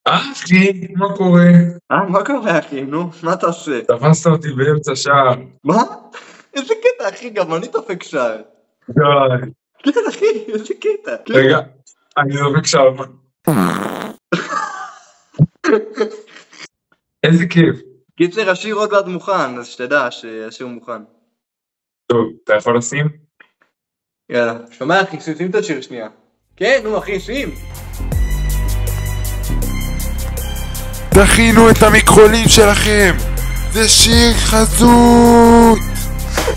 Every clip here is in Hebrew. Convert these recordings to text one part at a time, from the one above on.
אחי, מה קורה? מה קורה אחי? נו, מה אתה עושה? תפסת אותי באמצע שער. מה? איזה קטע אחי, גם אני דופק שער. די. כן אחי, איזה קטע. רגע, אני דופק שער. איזה כיף. קיצר, השיר עוד מעט מוכן, אז שתדע שהשיר מוכן. טוב, אתה יכול לשים? יאללה, שומע אחי, שים את השיר שנייה. כן, נו אחי, שים. תכינו את המיקרולים שלכם, זה שיר חזות.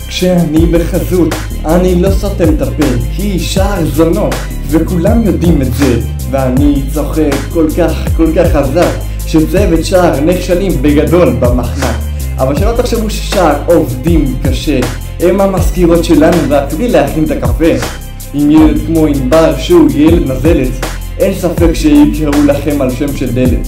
כשאני בחזות, אני לא סותם את הפה, כי שער זונות, וכולם יודעים את זה, ואני צוחק כל כך חזק, שצוות שער נכשלים בגדול במחנק. אבל שלא תחשבו ששער עובדים קשה, הם המזכירות שלנו, ועצו לי להכין את הקפה. עם ילד כמו ענבר שהוא ילד נזלת, אין ספק שיקראו לכם על שם של דלת.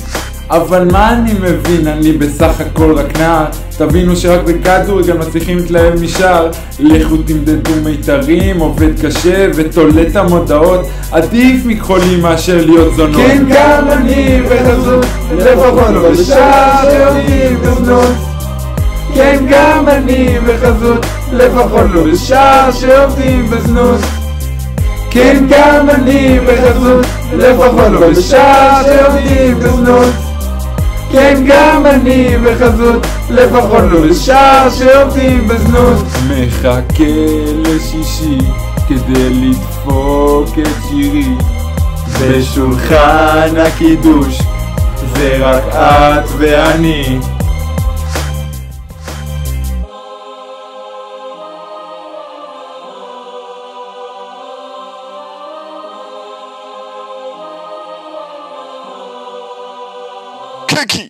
אבל מה אני מבין, אני בסך הכל רק נער. תבינו שרק בכדור גם מצליחים להתלהב משער. לכו תמדדו מיתרים, עובד קשה ותולה את המודעות. עדיף מכחולים מאשר להיות זונות. כן, גם אני בחזות, לפחות לא בשער שעובדים בזנות. כן, גם אני בחזות, לפחות לא בשער שעובדים בזנות. כן, גם אני בחזות, לפחות לא בשער שעובדים בזנות. כן, גם אני בחזות, לפחות לא בשער שעובדים בזנות. מחכה לשישי כדי לדפוק את שירי, בשולחן הקידוש זה רק את ואני. קקי